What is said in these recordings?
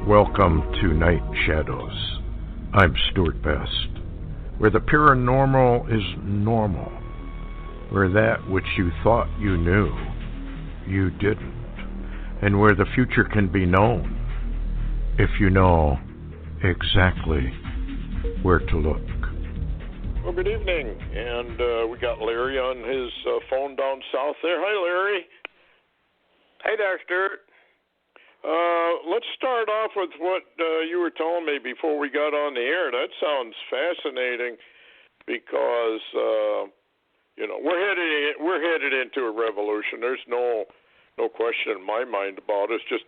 Welcome to Night Shadows. I'm Stewart Best, where the paranormal is normal, where that which you thought you knew, you didn't, and where the future can be known if you know exactly where to look. Well, good evening, and we got Larry on his phone down south there. Hi, Larry. Hey there, Stewart. Let's start off with what you were telling me before we got on the air. That sounds fascinating because we're headed into a revolution. There's no question in my mind about it. It's just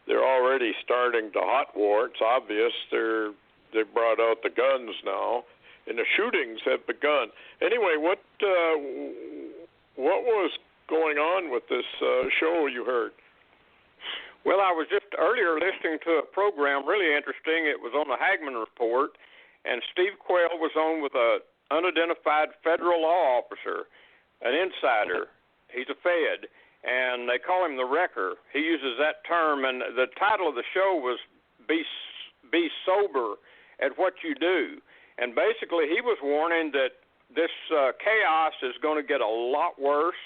they're already starting the hot war. It's obvious. They've brought out the guns now, and the shootings have begun. Anyway, what was going on with this show you heard? Well, I was just earlier listening to a program, really interesting. It was on the Hagman Report, and Steve Quayle was on with an unidentified federal law officer, an insider. He's a Fed, and they call him the Wrecker. He uses that term, and the title of the show was Be Sober at What You Do. And basically he was warning that this chaos is going to get a lot worse,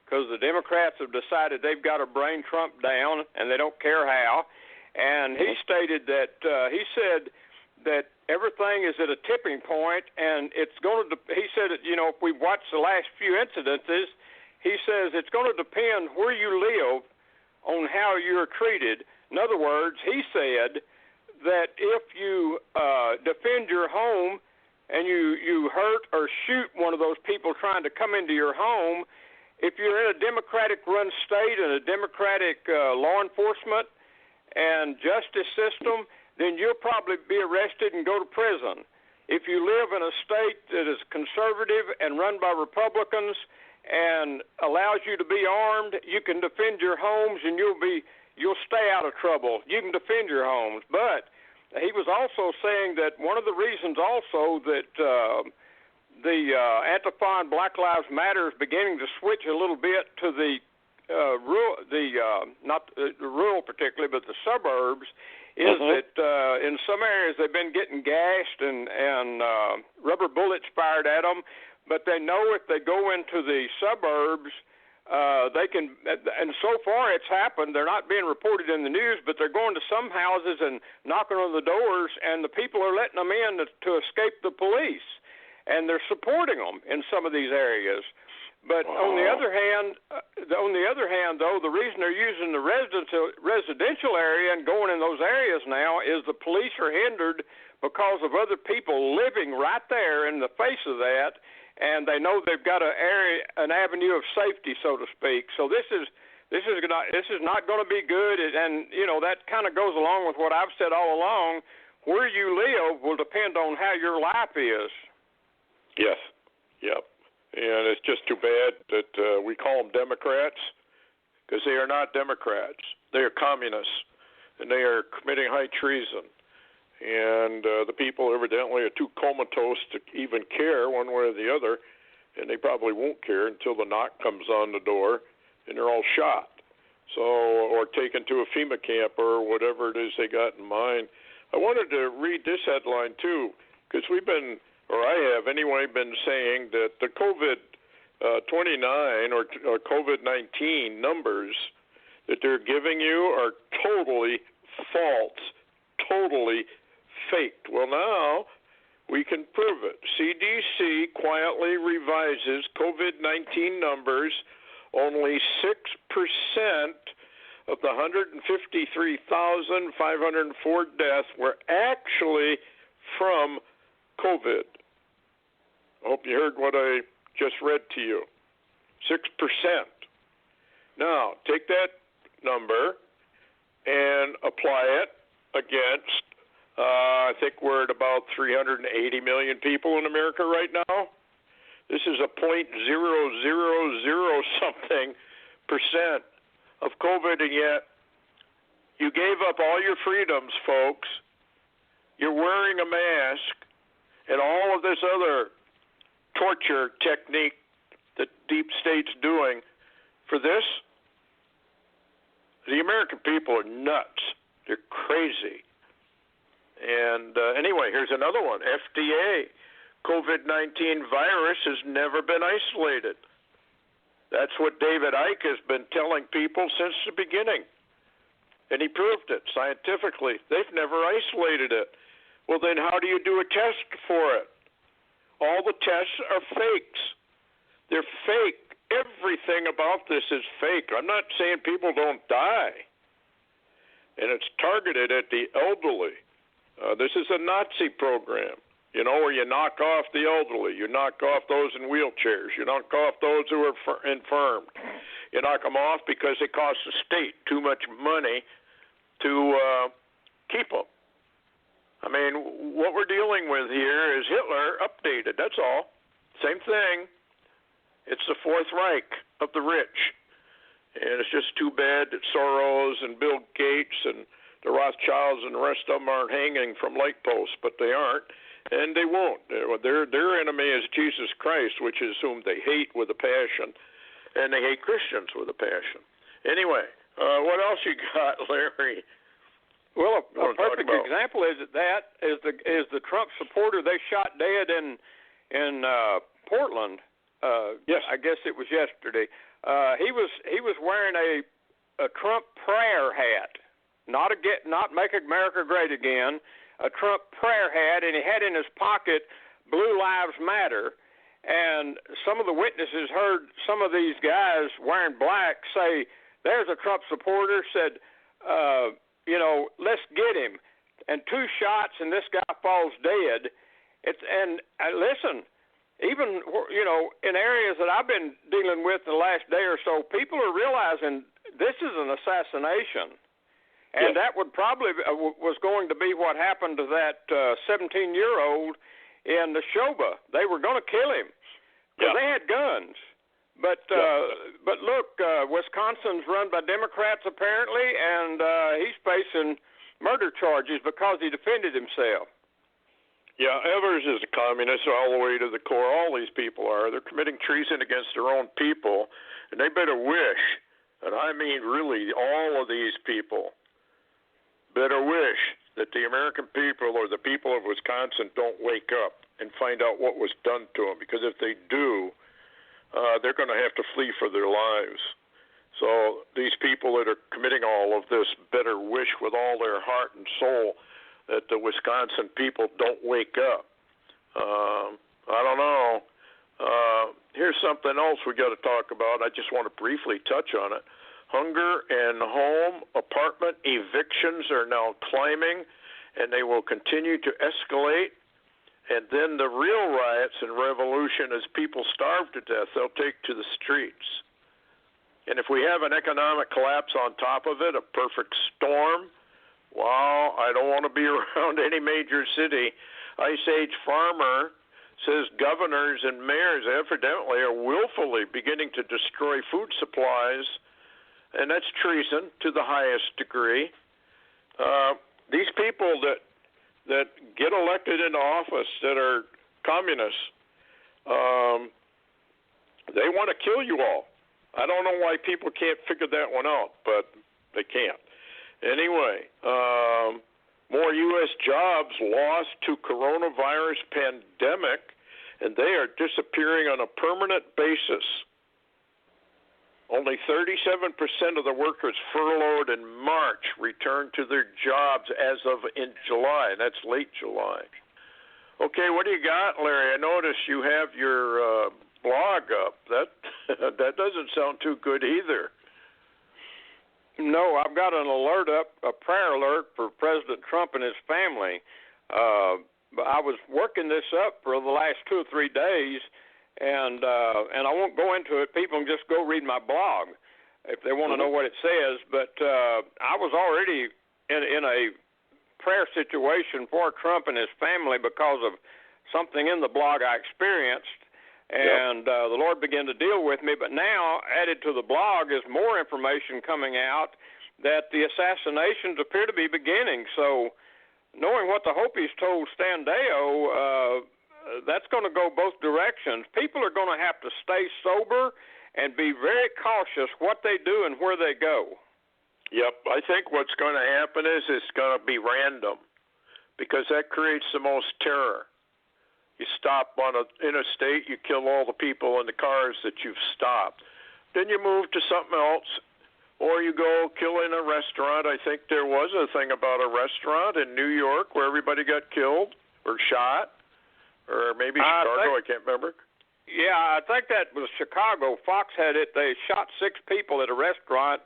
because the Democrats have decided they've got to bring Trump down, and they don't care how. And he stated that he said that everything is at a tipping point, and it's going to. He said, if we watch the last few incidences, he says it's going to depend where you live on how you're treated. In other words, he said that if you defend your home and you hurt or shoot one of those people trying to come into your home, if you're in a Democratic-run state and a Democratic law enforcement and justice system, then you'll probably be arrested and go to prison. If you live in a state that is conservative and run by Republicans and allows you to be armed, you can defend your homes and you'll stay out of trouble. You can defend your homes. But he was also saying that one of the reasons also that the Antifa and Black Lives Matter is beginning to switch a little bit to the not the rural particularly, but the suburbs, is that in some areas they've been getting gashed and rubber bullets fired at them, but they know if they go into the suburbs, they can, and so far it's happened. They're not being reported in the news, but they're going to some houses and knocking on the doors, and the people are letting them in to escape the police. And they're supporting them in some of these areas. But on the other hand, though, the reason they're using the residential area and going in those areas now is the police are hindered because of other people living right there in the face of that, and they know they've got an avenue of safety, so to speak. So this is not going to be good, and that kind of goes along with what I've said all along. Where you live will depend on how your life is. Yes, yep. And it's just too bad that we call them Democrats, because they are not Democrats. They are communists, and they are committing high treason. And the people evidently are too comatose to even care one way or the other, and they probably won't care until the knock comes on the door and they're all shot. Or taken to a FEMA camp or whatever it is they got in mind. I wanted to read this headline too, because I have anyway, been saying that the COVID-29 or COVID-19 numbers that they're giving you are totally false, totally faked. Well, now we can prove it. CDC quietly revises COVID-19 numbers. Only 6% of the 153,504 deaths were actually from COVID. I hope you heard what I just read to you. 6%. Now, take that number and apply it against, I think we're at about 380 million people in America right now. This is a 0.000 something percent of COVID, and yet you gave up all your freedoms, folks. You're wearing a mask and all of this other torture technique that deep state's doing for this. The American people are nuts. They're crazy. And anyway, here's another one. FDA, COVID-19 virus has never been isolated. That's what David Icke has been telling people since the beginning. And he proved it scientifically. They've never isolated it. Well, then how do you do a test for it? All the tests are fakes. They're fake. Everything about this is fake. I'm not saying people don't die. And it's targeted at the elderly. This is a Nazi program, where you knock off the elderly. You knock off those in wheelchairs. You knock off those who are infirmed. You knock them off because it costs the state too much money to keep them. I mean, what we're dealing with here is Hitler updated. That's all. Same thing. It's the Fourth Reich of the rich. And it's just too bad that Soros and Bill Gates and the Rothschilds and the rest of them aren't hanging from light posts, but they aren't, and they won't. Their enemy is Jesus Christ, which is whom they hate with a passion, and they hate Christians with a passion. Anyway, what else you got, Larry? Well, a perfect example is the Trump supporter they shot dead in Portland. Yes, I guess it was yesterday. He was wearing a Trump prayer hat, not Make America Great Again, a Trump prayer hat, and he had in his pocket Blue Lives Matter. And some of the witnesses heard some of these guys wearing black say, "There's a Trump supporter," said, "Let's get him." And 2 shots, and this guy falls dead. Listen. Even, in areas that I've been dealing with the last day or so, people are realizing this is an assassination. And that would probably was going to be what happened to that 17-year-old in the Neshoba. They were going to kill him because they had guns. But look, Wisconsin's run by Democrats apparently, and he's facing murder charges because he defended himself. Yeah, Evers is a communist all the way to the core. All these people are. They're committing treason against their own people, and they better wish, and I mean really all of these people, better wish that the American people or the people of Wisconsin don't wake up and find out what was done to them, because if they do, they're going to have to flee for their lives. So these people that are committing all of this better wish with all their heart and soul that the Wisconsin people don't wake up. I don't know. Here's something else we got to talk about. I just want to briefly touch on it. Hunger and home apartment evictions are now climbing, and they will continue to escalate. And then the real riots and revolution, as people starve to death, they'll take to the streets. And if we have an economic collapse on top of it, a perfect storm, well, I don't want to be around any major city. Ice Age Farmer says governors and mayors evidently are willfully beginning to destroy food supplies, and that's treason to the highest degree. These people that get elected into office that are communists, they want to kill you all. I don't know why people can't figure that one out, but they can't. Anyway, more U.S. jobs lost to coronavirus pandemic, and they are disappearing on a permanent basis. Only 37% of the workers furloughed in March returned to their jobs as of in July, and that's late July. Okay, what do you got, Larry? I notice you have your blog up. That doesn't sound too good either. No, I've got an alert up, a prayer alert for President Trump and his family. But I was working this up for the last 2 or 3 days, and I won't go into it. People can just go read my blog if they want to know what it says. But I was already in a prayer situation for Trump and his family because of something in the blog I experienced. And the Lord began to deal with me. But now, added to the blog, is more information coming out that the assassinations appear to be beginning. So knowing what the Hopis told Standeo, that's going to go both directions. People are going to have to stay sober and be very cautious what they do and where they go. Yep. I think what's going to happen is it's going to be random because that creates the most terror. You stop on an interstate, you kill all the people in the cars that you've stopped. Then you move to something else, or you go kill in a restaurant. I think there was a thing about a restaurant in New York where everybody got killed or shot, or maybe Chicago, I can't remember. Yeah, I think that was Chicago. Fox had it. They shot 6 people at a restaurant,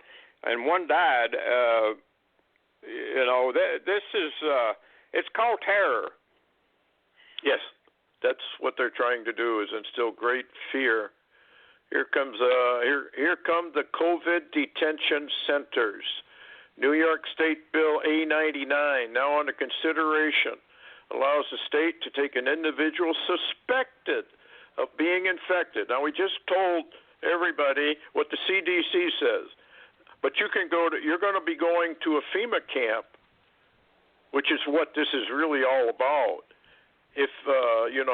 and 1 died. This is, it's called terror. Yes. That's what they're trying to do, is instill great fear. Here come the COVID detention centers. New York State Bill A99, now under consideration, allows the state to take an individual suspected of being infected. Now, we just told everybody what the CDC says, but you're going to be going to a FEMA camp, which is what this is really all about. If,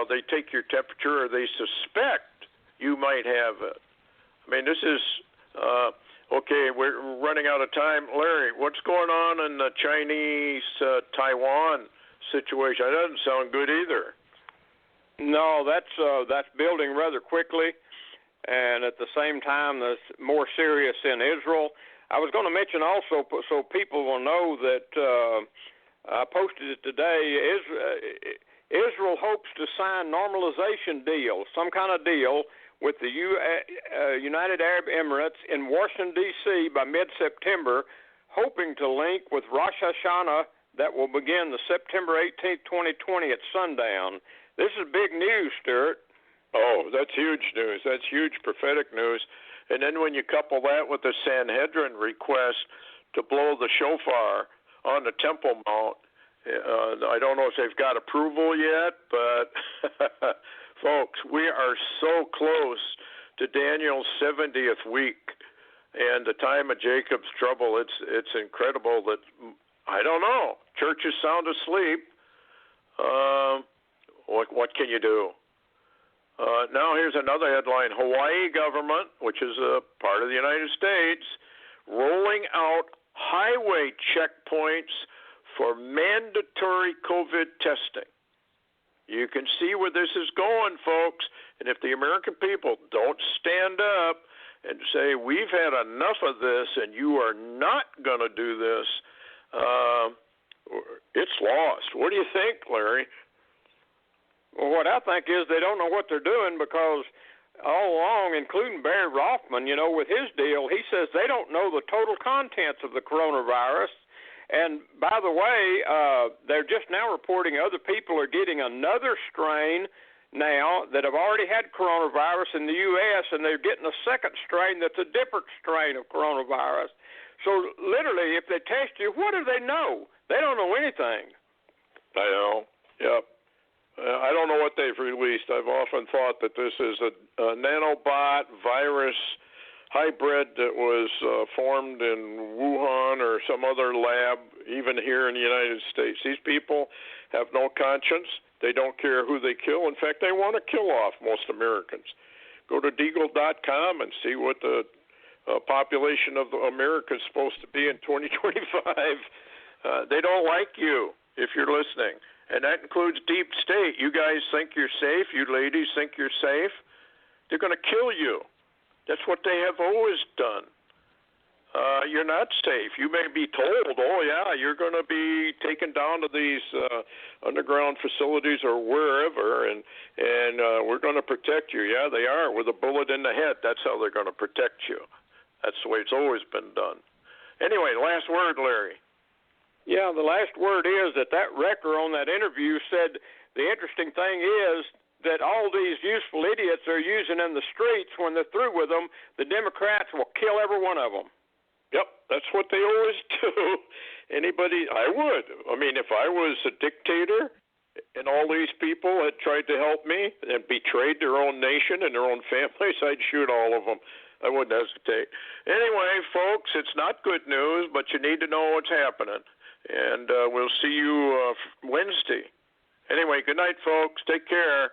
they take your temperature or they suspect you might have it. I mean, this is, okay, we're running out of time. Larry, what's going on in the Chinese-Taiwan situation? That doesn't sound good either. No, that's building rather quickly, and at the same time, that's more serious in Israel. I was going to mention also, so people will know that I posted it today, Israel hopes to sign normalization deal, some kind of deal, with the United Arab Emirates in Washington, D.C. by mid-September, hoping to link with Rosh Hashanah that will begin the September 18th, 2020 at sundown. This is big news, Stewart. Oh, that's huge news. That's huge prophetic news. And then when you couple that with the Sanhedrin request to blow the shofar on the Temple Mount, I don't know if they've got approval yet, but folks, we are so close to Daniel's 70th week and the time of Jacob's trouble. It's incredible that, I don't know, churches sound asleep. What can you do? Now here's another headline. Hawaii government, which is a part of the United States, rolling out highway checkpoints for mandatory COVID testing. You can see where this is going, folks. And if the American people don't stand up and say, we've had enough of this and you are not going to do this, it's lost. What do you think, Larry? Well, what I think is they don't know what they're doing, because all along, including Barry Rothman, with his deal, he says they don't know the total contents of the coronavirus. And by the way, they're just now reporting other people are getting another strain now that have already had coronavirus in the U.S., and they're getting a second strain that's a different strain of coronavirus. So literally, if they test you, what do they know? They don't know anything. I know. Yep. I don't know what they've released. I've often thought that this is a nanobot virus hybrid that was formed in Wuhan or some other lab, even here in the United States. These people have no conscience. They don't care who they kill. In fact, they want to kill off most Americans. Go to deagle.com and see what the population of America is supposed to be in 2025. They don't like you if you're listening. And that includes deep state. You guys think you're safe. You ladies think you're safe. They're going to kill you. That's what they have always done. You're not safe. You may be told, oh, yeah, you're going to be taken down to these underground facilities or wherever, and we're going to protect you. Yeah, they are, with a bullet in the head. That's how they're going to protect you. That's the way it's always been done. Anyway, last word, Larry. Yeah, the last word is that wrecker on that interview said the interesting thing is that all these useful idiots are using in the streets, when they're through with them, the Democrats will kill every one of them. Yep, that's what they always do. I would. I mean, if I was a dictator and all these people had tried to help me and betrayed their own nation and their own families, I'd shoot all of them. I wouldn't hesitate. Anyway, folks, it's not good news, but you need to know what's happening. And we'll see you Wednesday. Anyway, good night, folks. Take care.